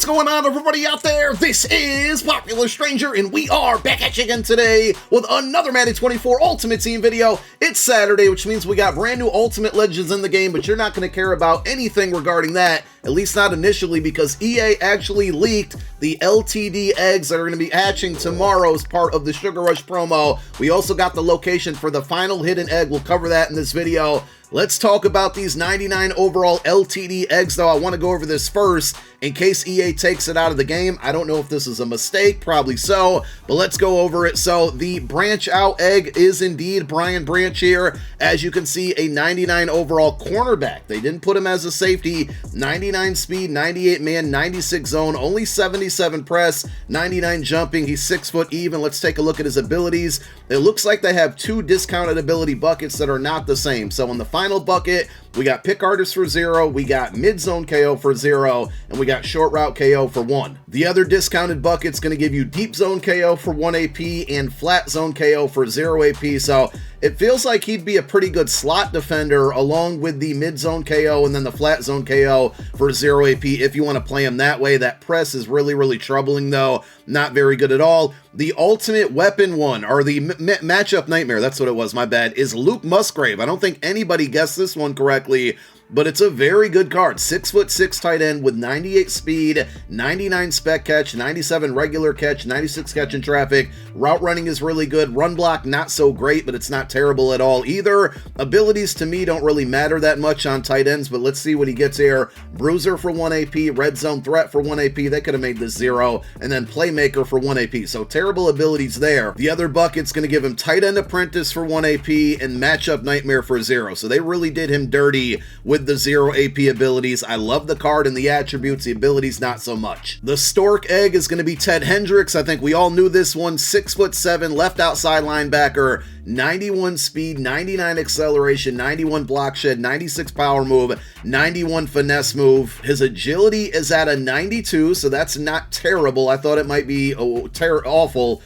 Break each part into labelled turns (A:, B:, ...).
A: going on, everybody out there? This is Popular Stranger, and we are back at you again today with another Madden 24 Ultimate Team video. It's Saturday, which means we got brand new Ultimate Legends in the game, but you're not going to care about anything regarding that, at least not initially, because EA actually leaked the LTD eggs that are going to be hatching tomorrow as part of the Sugar Rush promo. We also got the location for the final hidden egg. We'll cover that in this video. Let's talk about these 99 overall LTD eggs, though. I want to go over this first in case EA takes it out of the game. I don't know if this is a mistake, probably so, but let's go over it. So the branch out egg is indeed Brian Branch here. As you can see, a 99 overall cornerback. They didn't put him as a safety. 99 speed, 98 man, 96 zone, only 77 press, 99 jumping. He's 6 foot even. Let's take a look at his abilities. It looks like they have two discounted ability buckets that are not the same. So in the final bucket, we got pick artist for 0, we got mid zone KO for 0, and we got short route KO for 1. The other discounted bucket's going to give you deep zone KO for 1 AP and flat zone KO for 0 AP. So it feels like he'd be a pretty good slot defender along with the mid zone KO and then the flat zone KO for 0 AP if you want to play him that way. That press is really troubling though. Not very good at all. The ultimate weapon one, or the matchup nightmare, that's what it was, my bad, is Luke Musgrave. I don't think anybody guessed this one correctly, but it's a very good card. 6'6" tight end with 98 speed, 99 spec catch, 97 regular catch, 96 catch in traffic. Route running is really good. Run block, not so great, but it's not terrible at all either. Abilities to me don't really matter that much on tight ends, but let's see what he gets here. Bruiser for 1 AP, red zone threat for 1 AP. They could have made this 0, and then playmaker for 1 AP. So terrible abilities there. The other bucket's going to give him tight end apprentice for 1 AP and matchup nightmare for 0. So they really did him dirty with the 0 AP abilities. I love the card and the attributes, the abilities not so much. The Stork egg is going to be Ted Hendricks. I think we all knew this one. 6'7", left outside linebacker, 91 speed, 99 acceleration, 91 block shed, 96 power move, 91 finesse move. His agility is at a 92, so that's not terrible. I thought it might be awful.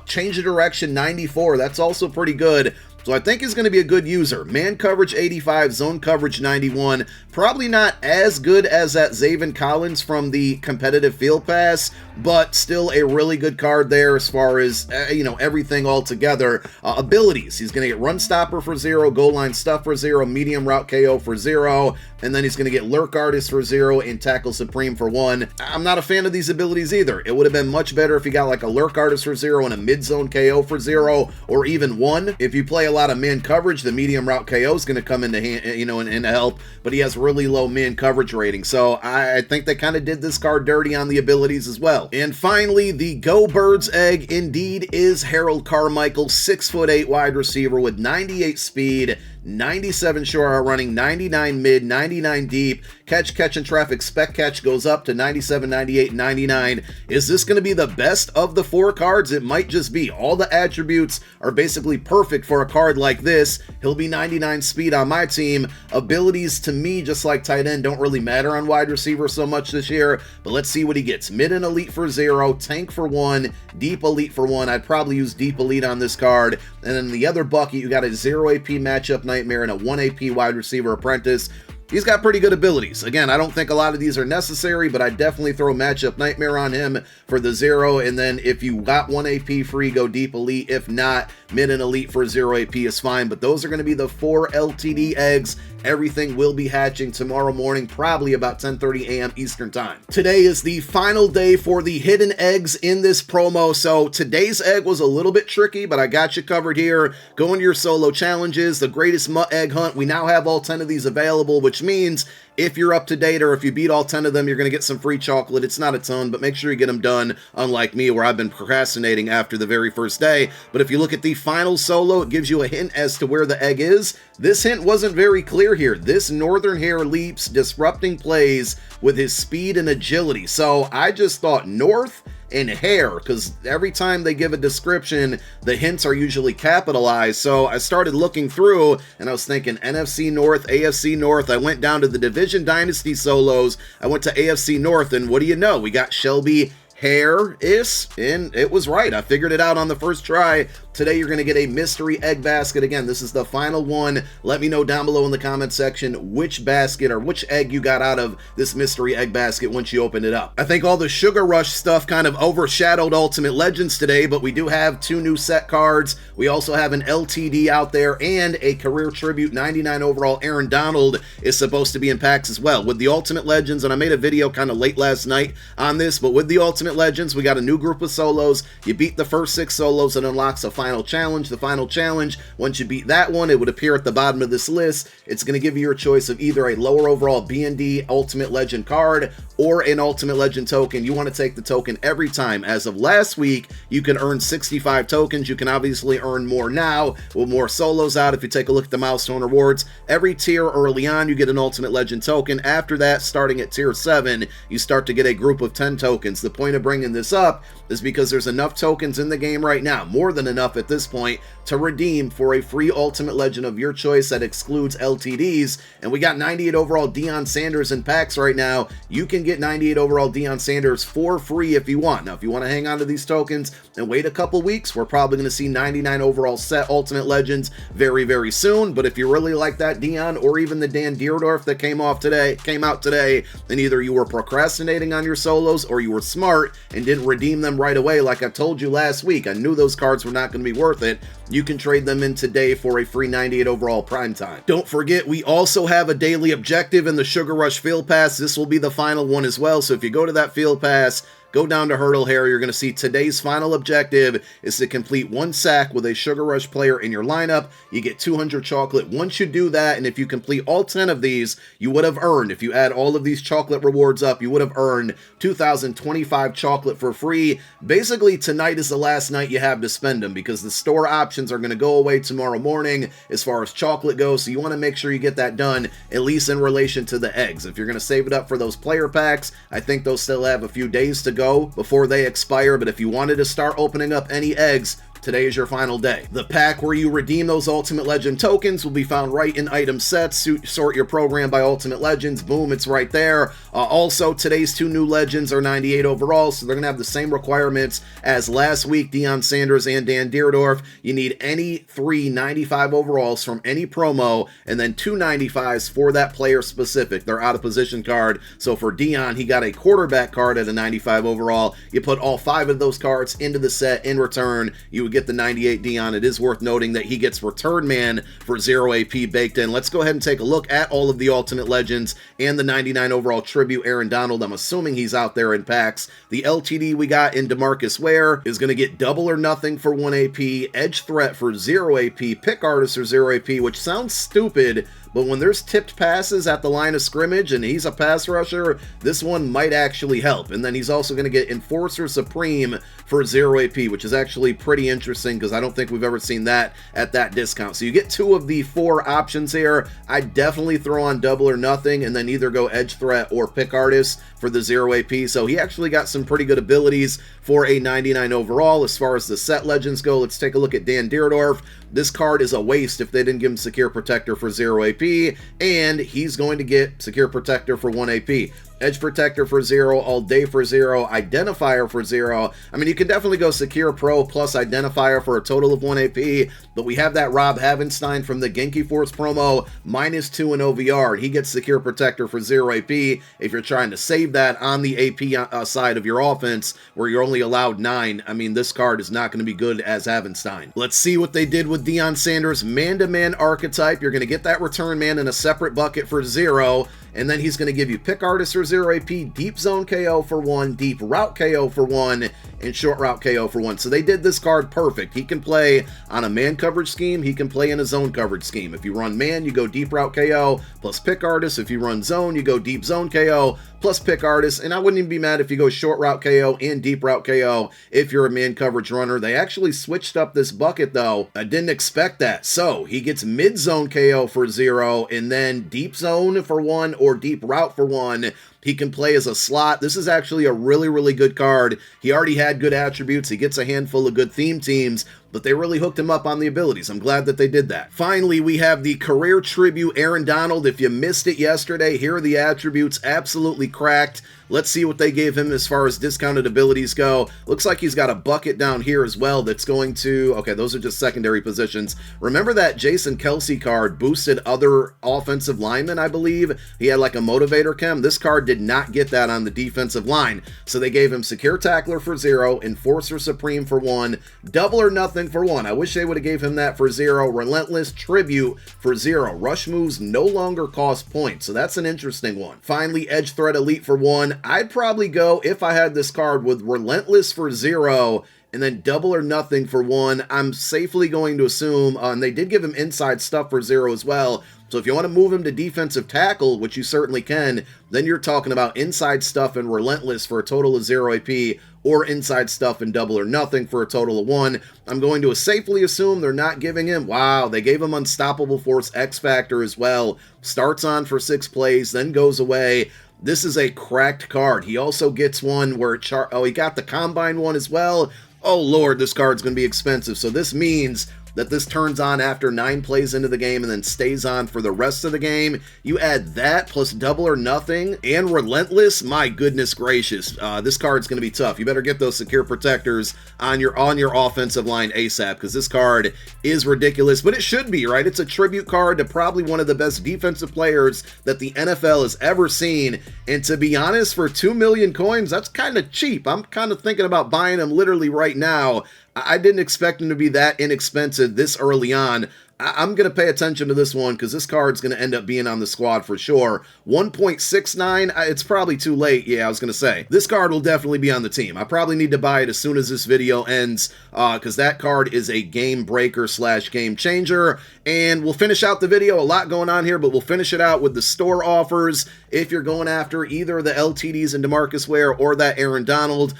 A: Change of direction, 94. That's also pretty good. So I think he's going to be a good user. Man coverage 85, zone coverage 91. Probably not as good as that Zaven Collins from the competitive field pass, but still a really good card there as far as, everything all together. Abilities, he's going to get run stopper for 0, goal line stuff for 0, medium route KO for 0, and then he's going to get lurk artist for 0 and tackle supreme for 1. I'm not a fan of these abilities either. It would have been much better if he got like a lurk artist for 0 and a mid zone KO for 0, or even 1. If you play a lot of man coverage, the medium route KO is going to come into hand, and help, but he has really low man coverage rating. So I think they kind of did this card dirty on the abilities as well. And finally, the Go Birds egg indeed is Harold Carmichael, 6'8" wide receiver with 98 speed, 97 short route running, 99 mid, 99 deep, catch and traffic, spec catch goes up to 97, 98, 99. Is this going to be the best of the 4 cards? It might just be. All the attributes are basically perfect for a card like this. He'll be 99 speed on my team. Abilities to me, just like tight end, don't really matter on wide receiver so much this year, but let's see what he gets. Mid and elite for 0, tank for 1, deep elite for 1. I'd probably use deep elite on this card. And then the other bucket, you got a 0 AP matchup nightmare and a 1 AP wide receiver apprentice. He's got pretty good abilities. Again, I don't think a lot of these are necessary, but I definitely throw matchup nightmare on him for the 0. And then if you got 1 AP free, go deep elite. If not, mid and elite for 0 AP is fine. But those are going to be the 4 LTD eggs. Everything will be hatching tomorrow morning, probably about 10:30 a.m. Eastern time. Today is the final day for the hidden eggs in this promo. So today's egg was a little bit tricky, but I got you covered here. Go into your solo challenges, the greatest mutt egg hunt. We now have all 10 of these available, which means if you're up to date or if you beat all 10 of them, you're going to get some free chocolate. It's not a ton, but make sure you get them done, unlike me, where I've been procrastinating after the very first day. But if you look at the final solo, it gives you a hint as to where the egg is. This hint wasn't very clear here. This Northern Hare leaps, disrupting plays with his speed and agility. So I just thought North and Hare, because every time they give a description, the hints are usually capitalized. So I started looking through, and I was thinking NFC North, AFC North. I went down to the Division Dynasty solos. I went to AFC North, and what do you know? We got Shelby Hare-is, and it was right. I figured it out on the first try. Today you're going to get a mystery egg basket. Again, this is the final one. Let me know down below in the comment section which basket or which egg you got out of this mystery egg basket once you open it up. I think all the Sugar Rush stuff kind of overshadowed Ultimate Legends today, but we do have 2 new set cards. We also have an LTD out there, and a career tribute 99 overall Aaron Donald is supposed to be in packs as well. With the Ultimate Legends, and I made a video kind of late last night on this, but with the Ultimate Legends, we got a new group of solos. You beat the first 6 solos, and unlocks a final challenge. The final challenge, once you beat that one, it would appear at the bottom of this list. It's going to give you your choice of either a lower overall B&D Ultimate Legend card or an Ultimate Legend token. You want to take the token every time. As of last week, you can earn 65 tokens. You can obviously earn more now with more solos out. If you take a look at the milestone rewards, every tier early on, you get an Ultimate Legend token. After that, starting at tier 7, you start to get a group of 10 tokens. The point of bringing this up is because there's enough tokens in the game right now, more than enough at this point, to redeem for a free Ultimate Legend of your choice that excludes LTDs. And we got 98 overall Deion Sanders in packs right now. You can get 98 overall Deion Sanders for free if you want. Now, if you want to hang on to these tokens and wait a couple weeks, we're probably going to see 99 overall set Ultimate Legends very, very soon. But if you really like that Deion, or even the Dan Dierdorf that came out today, then either you were procrastinating on your solos or you were smart and didn't redeem them right away. Like I told you last week, I knew those cards were not going to be worth it. You can trade them in today for a free 98 overall prime time. Don't forget, we also have a daily objective in the Sugar Rush Field Pass. This will be the final one as well. So if you go to that Field Pass, go down to Hurdle Hair, you're going to see today's final objective is to complete 1 sack with a Sugar Rush player in your lineup. You get 200 chocolate. Once you do that, and if you complete all 10 of these, you would have earned, if you add all of these chocolate rewards up, you would have earned 2,025 chocolate for free. Basically, tonight is the last night you have to spend them, because the store options are going to go away tomorrow morning as far as chocolate goes, so you want to make sure you get that done, at least in relation to the eggs. If you're going to save it up for those player packs, I think those still have a few days to go before they expire, but if you wanted to start opening up any eggs, today is your final day. The pack where you redeem those Ultimate Legend tokens will be found right in item sets. Sort your program by Ultimate Legends. Boom, it's right there. Also, today's 2 new Legends are 98 overall, so they're going to have the same requirements as last week, Deion Sanders and Dan Dierdorf. You need any 3 95 overalls from any promo, and then 2 95s for that player specific. They're out of position card. So for Deion, he got a quarterback card at a 95 overall. You put all 5 of those cards into the set. In return, you would get the 98 Deion. It is worth noting that he gets Return Man for 0 AP baked in. Let's go ahead and take a look at all of the Ultimate Legends and the 99 overall tribute Aaron Donald. I'm assuming he's out there in packs. The LTD we got in Demarcus Ware is going to get double or nothing for 1 AP, Edge Threat for 0 AP, Pick Artist for 0 AP, which sounds stupid, but when there's tipped passes at the line of scrimmage and he's a pass rusher, this one might actually help. And then he's also going to get Enforcer Supreme for 0 AP, which is actually pretty interesting because I don't think we've ever seen that at that discount. So you get 2 of the 4 options here. I definitely throw on double or nothing and then either go Edge Threat or Pick Artist for the 0 AP. So he actually got some pretty good abilities for a 99 overall. As far as the set legends go, let's take a look at Dan Dierdorf. This card is a waste if they didn't give him Secure Protector for 0 AP, and he's going to get Secure Protector for 1 AP. Edge Protector for 0, All Day for 0, Identifier for 0. I mean, you can definitely go Secure Pro plus Identifier for a total of 1 AP, but we have that Rob Havenstein from the Genki Force promo, -2 in OVR, and he gets Secure Protector for 0 AP if you're trying to save that on the AP side of your offense, where you're only allowed 9. I mean, this card is not going to be good as Havenstein. Let's see what they did with Deion Sanders' man-to-man archetype. You're going to get that Return Man in a separate bucket for 0, and then he's going to give you Pick Artist for 0 AP, Deep Zone KO for 1, Deep Route KO for 1, and Short Route KO for 1. So they did this card perfect. He can play on a man coverage scheme. He can play in a zone coverage scheme. If you run man, you go Deep Route KO plus Pick Artist. If you run zone, you go Deep Zone KO plus Pick Artist. And I wouldn't even be mad if you go Short Route KO and Deep Route KO if you're a man coverage runner. They actually switched up this bucket, though. I didn't expect that. So he gets Mid Zone KO for 0, and then Deep Zone for 1 or Deep Route for 1. He can play as a slot. This is actually a really, really good card. He already had good attributes. He gets a handful of good theme teams, but they really hooked him up on the abilities. I'm glad that they did that. Finally, we have the Career Tribute Aaron Donald. If you missed it yesterday, here are the attributes. Absolutely cracked. Let's see what they gave him as far as discounted abilities go. Looks like he's got a bucket down here as well that's going to, okay, those are just secondary positions. Remember that Jason Kelsey card boosted other offensive linemen, I believe? He had like a motivator chem. This card did not get that on the defensive line. So they gave him Secure Tackler for 0, Enforcer Supreme for 1, Double or Nothing for 1. I wish they would have gave him that for 0, Relentless Tribute for 0. Rush moves no longer cost points, so that's an interesting one. Finally, Edge Threat Elite for 1. I'd probably go, if I had this card, with Relentless for 0, and then Double or Nothing for 1. I'm safely going to assume, and they did give him Inside Stuff for 0 as well. So if you want to move him to defensive tackle, which you certainly can, then you're talking about Inside Stuff and Relentless for a total of 0 AP, or Inside Stuff and Double or Nothing for a total of 1. I'm going to safely assume they're not giving him, wow, they gave him Unstoppable Force X Factor as well. Starts on for 6 plays, then goes away. This is a cracked card. He also gets one where he got the Combine one as well. Oh Lord, this card's going to be expensive. So this means that this turns on after 9 plays into the game and then stays on for the rest of the game. You add that plus Double or Nothing and Relentless, my goodness gracious, this card's going to be tough. You better get those Secure Protectors on your offensive line ASAP, because this card is ridiculous, but it should be, right? It's a tribute card to probably one of the best defensive players that the NFL has ever seen, and to be honest, for 2 million coins, that's kind of cheap. I'm kind of thinking about buying them literally right now. I didn't expect them to be that inexpensive this early on. I'm going to pay attention to this one because this card's going to end up being on the squad for sure. 1.69, it's probably too late. Yeah, I was going to say, this card will definitely be on the team. I probably need to buy it as soon as this video ends because that card is a game breaker / game changer. And we'll finish out the video. A lot going on here, but we'll finish it out with the store offers. If you're going after either the LTDs and Demarcus Ware or that Aaron Donald,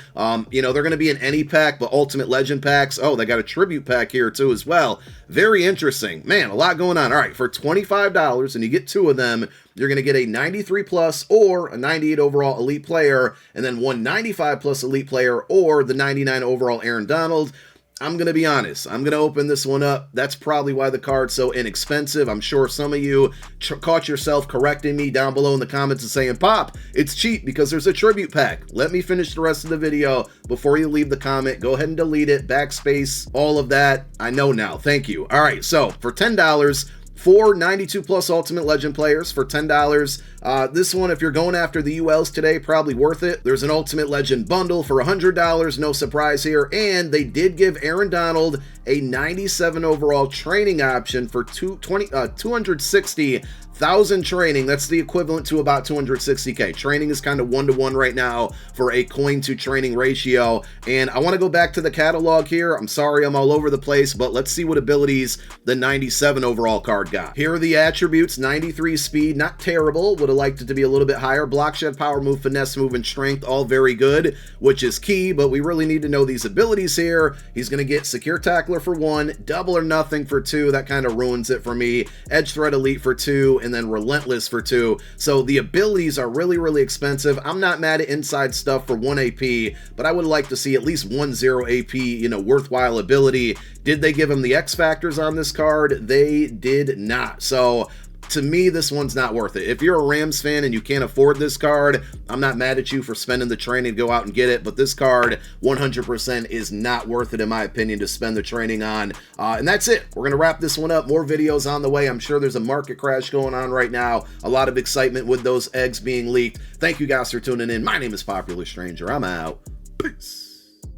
A: you know, they're going to be in any pack, but Ultimate Legend packs. Oh, they got a tribute pack here too as well. Very interesting. Man, a lot going on. All right, for $25 and you get 2 of them, you're going to get a 93 plus or a 98 overall elite player, and then 195 plus elite player or the 99 overall Aaron Donald. I'm going to be honest. I'm going to open this one up. That's probably why the card's so inexpensive. I'm sure some of you caught yourself correcting me down below in the comments and saying, Pop, it's cheap because there's a tribute pack. Let me finish the rest of the video before you leave the comment. Go ahead and delete it, backspace, all of that. I know now. Thank you. All right, so for $10, 4 92 plus Ultimate Legend players for $10. This one, if you're going after the ULs today, probably worth it. There's an Ultimate Legend bundle for $100, no surprise here. And they did give Aaron Donald a 97 overall training option for 260,000 training. That's the equivalent to about 260K. Training is kind of 1-to-1 right now for a coin to training ratio. And I want to go back to the catalog here. I'm sorry I'm all over the place, but let's see what abilities the 97 overall card got. Here are the attributes. 93 speed, not terrible. Would have liked it to be a little bit higher. Block, shed, power move, finesse move, and strength, all very good, which is key, but we really need to know these abilities here. He's going to get Secure Tackler for 1, Double or Nothing for 2. That kind of ruins it for me. Edge Threat Elite for 2, and then Relentless for 2. So the abilities are really, really expensive. I'm not mad at Inside Stuff for 1 AP, but I would like to see at least 1 0 AP, you know, worthwhile ability. Did they give him the X Factors on this card? They did not. So to me, this one's not worth it. If you're a Rams fan and you can't afford this card, I'm not mad at you for spending the training to go out and get it, but this card 100% is not worth it in my opinion to spend the training on. And that's it. We're going to wrap this one up. More videos on the way. I'm sure there's a market crash going on right now. A lot of excitement with those eggs being leaked. Thank you guys for tuning in. My name is Popular Stranger. I'm out. Peace.